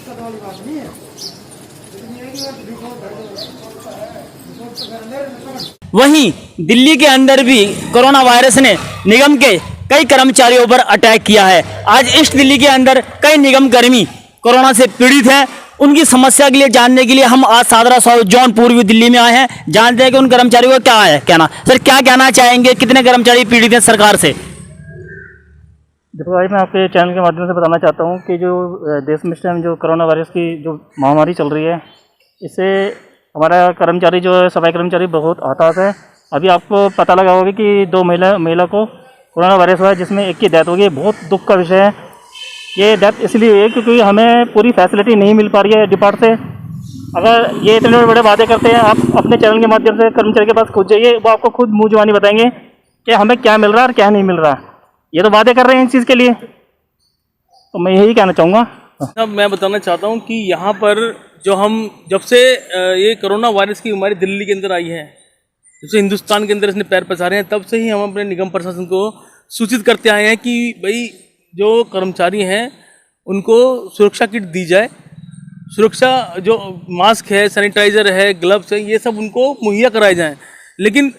दिक्कत वाली बात नहीं है, लेकिन ये कि वहीं दिल्ली के अंदर भी कोरोना वायरस ने निगम के कई कर्मचारियों पर अटैक किया है। आज ईस्ट दिल्ली के अंदर कई निगम कर्मी कोरोना से पीड़ित हैं। उनकी समस्या के लिए जानने के लिए हम आज सादरा साउथ जोन पूर्वी दिल्ली में आए हैं। जानते हैं कि उन कर्मचारियों का क्या है कहना। सर, क्या कहना चाहेंगे, कितने कर्मचारी पीड़ित हैं सरकार से? देखो भाई, मैं आपके चैनल के माध्यम से बताना चाहता हूँ कि जो देश में इस टाइम जो कोरोना वायरस की जो महामारी चल रही है, इससे हमारा कर्मचारी जो है, सफाई कर्मचारी बहुत हताहत है। अभी आपको पता लगा होगा कि 2 महिला को कोरोना वायरस हुआ है, जिसमें एक की डेथ हो गई। बहुत दुख का विषय है। ये डेथ इसलिए हुई है क्योंकि हमें पूरी फैसिलिटी नहीं मिल पा रही है डिपार्ट से। अगर ये इतने बड़े वादे करते हैं, आप अपने चैनल के माध्यम से कर्मचारी के पास खुद जाइए, वो आपको खुद मुँह जुबानी बताएंगे कि हमें क्या मिल रहा है और क्या नहीं मिल रहा है। ये तो वादे कर रहे हैं इन चीज़ के लिए, तो मैं यही कहना चाहूँगा। अब मैं बताना चाहता हूँ कि यहाँ पर जो हम जब से ये कोरोना वायरस की बीमारी दिल्ली के अंदर आई है, जब से हिंदुस्तान के अंदर इसने पैर पसारे हैं, तब से ही हम अपने निगम प्रशासन को सूचित करते आए हैं कि भाई जो कर्मचारी हैं उनको सुरक्षा किट दी जाए। सुरक्षा जो मास्क है, सैनिटाइज़र है, ग्लव्स है, ये सब उनको मुहैया कराए जाएं। लेकिन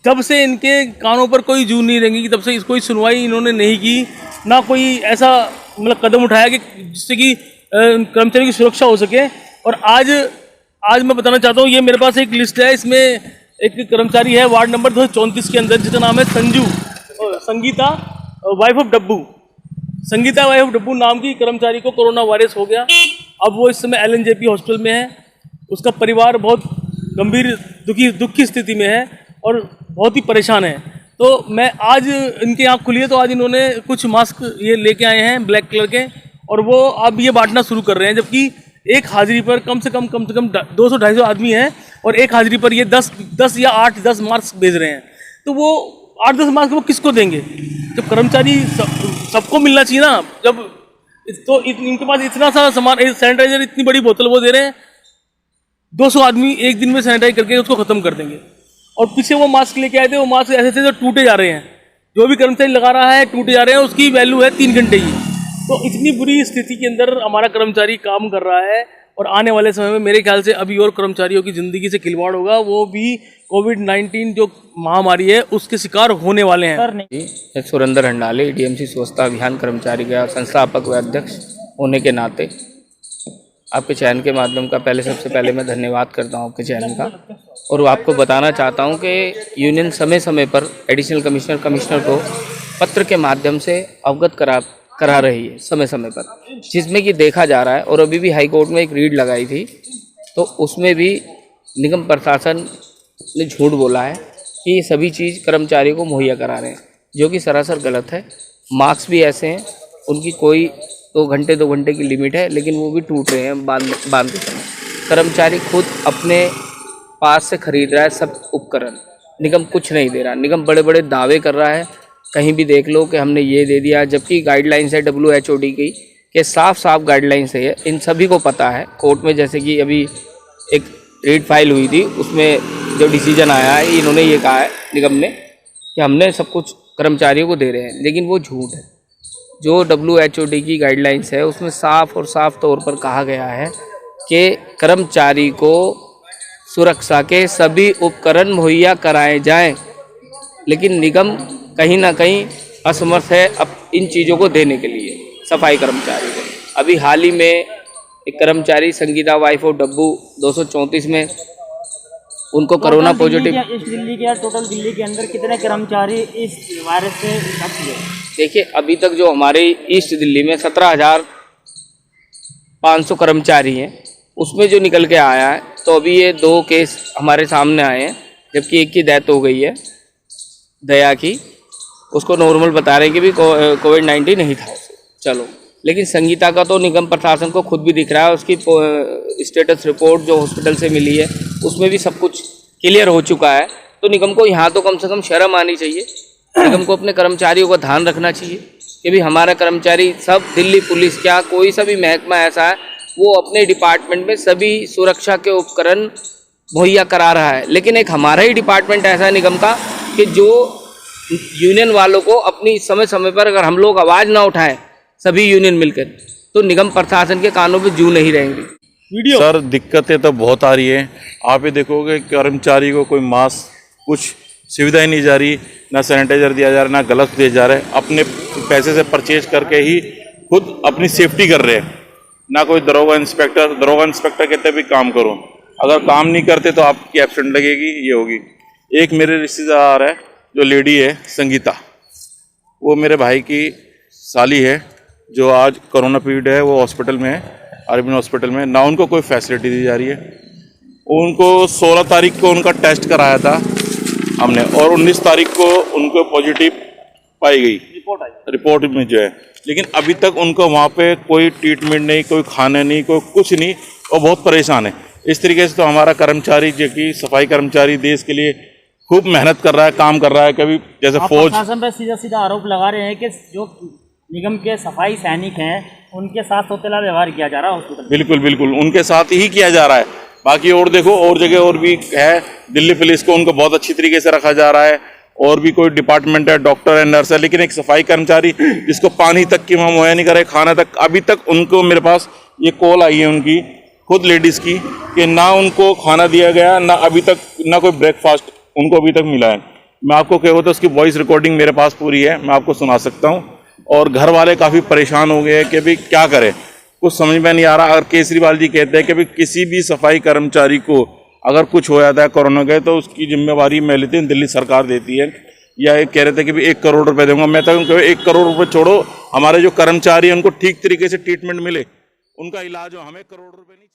तब से इनके कानों पर कोई जू नहीं रहेंगी कि तब से कोई सुनवाई इन्होंने नहीं की, ना कोई ऐसा मतलब कदम उठाया कि जिससे कि कर्मचारी की सुरक्षा हो सके। और आज मैं बताना चाहता हूँ, ये मेरे पास एक लिस्ट है, इसमें एक कर्मचारी है वार्ड नंबर 234 के अंदर, जिसका नाम है Sangeeta wife of Dabbu. Sangeeta wife of Dabbu नाम की कर्मचारी को कोरोना वायरस हो गया। अब वो इस समय LNJP हॉस्पिटल में है। उसका परिवार बहुत गंभीर दुख की स्थिति में है और बहुत ही परेशान है। तो मैं आज इनके आँख खुली है, तो आज इन्होंने कुछ मास्क ये लेके आए हैं ब्लैक कलर के, और वो अब ये बांटना शुरू कर रहे हैं। जबकि एक हाजिरी पर कम से कम 200-250 आदमी हैं, और एक हाजिरी पर ये 10 या 8-10 मास्क भेज रहे हैं। तो वो 8-10 मास्क वो किसको देंगे? जब कर्मचारी सबको मिलना चाहिए ना। जब तो इनके पास इतना सारा सामान, सैनिटाइजर इतनी बड़ी बोतल वो दे रहे हैं, 200 आदमी एक दिन में सैनिटाइज करके उसको ख़त्म कर देंगे। और पीछे वो मास्क लेके आए थे, वो मास्क ऐसे थे जो टूटे जा रहे हैं। जो भी कर्मचारी लगा रहा है टूटे जा रहे हैं, उसकी वैल्यू है 3 घंटे की। तो इतनी बुरी स्थिति के अंदर हमारा कर्मचारी काम कर रहा है, और आने वाले समय में मेरे ख्याल से अभी और कर्मचारियों की ज़िंदगी से खिलवाड़ होगा। वो भी कोविड-19 जो महामारी है उसके शिकार होने वाले हैं। मैं सुरेंद्र हंडाले, DMC स्वच्छता अभियान कर्मचारी का संस्थापक व अध्यक्ष होने के नाते आपके चैनल के माध्यम का सबसे पहले मैं धन्यवाद करता हूं आपके चैनल का। और आपको बताना चाहता हूं कि यूनियन समय समय पर एडिशनल कमिश्नर को पत्र के माध्यम से अवगत करा रही है समय समय पर, जिसमें कि देखा जा रहा है। और अभी भी हाई कोर्ट में एक रीड लगाई थी, तो उसमें भी निगम प्रशासन ने झूठ बोला है कि ये सभी चीज़ कर्मचारियों को मुहैया करा रहे हैं, जो कि सरासर गलत है। मास्क भी ऐसे हैं, उनकी कोई 2 घंटे की लिमिट है, लेकिन वो भी टूट रहे हैं बांधते समय। कर्मचारी खुद अपने पास से खरीद रहा है सब उपकरण, निगम कुछ नहीं दे रहा। निगम बड़े बड़े दावे कर रहा है, कहीं भी देख लो कि हमने ये दे दिया, जबकि गाइडलाइंस है WHO की कि साफ गाइडलाइंस है। इन सभी को पता है। कोर्ट में जैसे कि अभी एक रीड फाइल हुई थी, उसमें जो डिसीजन आया है, इन्होंने ये कहा है निगम ने कि हमने सब कुछ कर्मचारियों को दे रहे हैं, लेकिन वो झूठ है। जो WHO की गाइडलाइंस है उसमें साफ तौर पर कहा गया है कि कर्मचारी को सुरक्षा के सभी उपकरण मुहैया कराए जाएं, लेकिन निगम कहीं ना कहीं असमर्थ है अब इन चीज़ों को देने के लिए सफाई कर्मचारी को। अभी हाल ही में एक कर्मचारी संगीता वाइफ ऑफ डब्बू 234 में उनको कोरोना पॉजिटिव। इस दिल्ली के टोटल दिल्ली के अंदर कितने कर्मचारी इस वायरस से हुए? देखिए, अभी तक जो हमारे ईस्ट दिल्ली में 17,500 कर्मचारी हैं, उसमें जो निकल के आया है, तो अभी ये 2 केस हमारे सामने आए हैं, जबकि एक की डेथ हो गई है, दया की। उसको नॉर्मल बता रहे हैं कि भी कोविड-19 नहीं था उसे, चलो। लेकिन संगीता का तो निगम प्रशासन को खुद भी दिख रहा है, उसकी स्टेटस रिपोर्ट जो हॉस्पिटल से मिली है उसमें भी सब कुछ क्लियर हो चुका है। तो निगम को यहाँ तो कम से कम शर्म आनी चाहिए। निगम को अपने कर्मचारियों का ध्यान रखना चाहिए कि भी हमारा कर्मचारी सब, दिल्ली पुलिस क्या कोई सा भी महकमा ऐसा है, वो अपने डिपार्टमेंट में सभी सुरक्षा के उपकरण मुहैया करा रहा है। लेकिन एक हमारा ही डिपार्टमेंट ऐसा है निगम का कि जो यूनियन वालों को अपनी समय समय पर अगर हम लोग आवाज़ ना उठाएं, सभी यूनियन मिलकर, तो निगम प्रशासन के कानों पे जू नहीं रहेंगी। सर दिक्कतें तो बहुत आ रही है। आप ये देखोगे कर्मचारी को कोई मास्क कुछ सुविधा ही नहीं जा रही, ना सैनिटाइजर दिया जा रहा है, ना ग्लव्स दिए जा रहे हैं। अपने पैसे से परचेज करके ही खुद अपनी सेफ्टी कर रहे हैं। ना कोई दरोगा इंस्पेक्टर कहते भी काम करो, अगर काम नहीं करते तो आपकी एब्सेंट लगेगी, ये होगी। एक मेरे रिश्तेदार है जो लेडी है संगीता, वो मेरे भाई की साली है, जो आज कोरोना पीरियड है, वो हॉस्पिटल में है, अरविंद हॉस्पिटल में। ना उनको कोई फैसिलिटी दी जा रही है। उनको 16 तारीख को उनका टेस्ट कराया था हमने, और 19 तारीख को उनको पॉजिटिव पाई गई रिपोर्ट में जो है, लेकिन अभी तक उनको वहाँ पे कोई ट्रीटमेंट नहीं, कोई खाना नहीं, कोई कुछ नहीं, और बहुत परेशान है। इस तरीके से तो हमारा कर्मचारी जो कि सफाई कर्मचारी देश के लिए खूब मेहनत कर रहा है, काम कर रहा है। कभी जैसे फौज प्रशासन पर सीधा सीधा आरोप लगा रहे हैं कि जो निगम के सफाई सैनिक हैं उनके साथ सौतेला व्यवहार किया जा रहा है हॉस्पिटल। बिल्कुल उनके साथ ही किया जा रहा है। बाकी और देखो और जगह और भी है, दिल्ली पुलिस को उनको बहुत अच्छी तरीके से रखा जा रहा है, और भी कोई डिपार्टमेंट है, डॉक्टर है, नर्स है, लेकिन एक सफाई कर्मचारी जिसको पानी तक की वहाँ मुहैया नहीं करे, खाना तक, अभी तक उनको मेरे पास ये कॉल आई है उनकी खुद लेडीज़ की कि ना उनको खाना दिया गया, ना अभी तक ना कोई ब्रेकफास्ट उनको अभी तक मिला है। मैं आपको कहो तो उसकी वॉइस रिकॉर्डिंग मेरे पास पूरी है, मैं आपको सुना सकता हूँ। और घर वाले काफ़ी परेशान हो गए हैं कि भाई क्या करें, कुछ समझ में नहीं आ रहा। अगर केजरीवाल जी कहते हैं कि भाई किसी भी सफाई कर्मचारी को अगर कुछ हो जाता है कोरोना के, तो उसकी जिम्मेवारी मैं लेती हूँ, दिल्ली सरकार देती है। या एक कह रहे थे कि भाई 1 करोड़ रुपए दूंगा, मैं तो 1 करोड़ रुपए छोड़ो, हमारे जो कर्मचारी हैं उनको ठीक तरीके से ट्रीटमेंट मिले, उनका इलाज हो, हमें 1 करोड़ रुपए नहीं।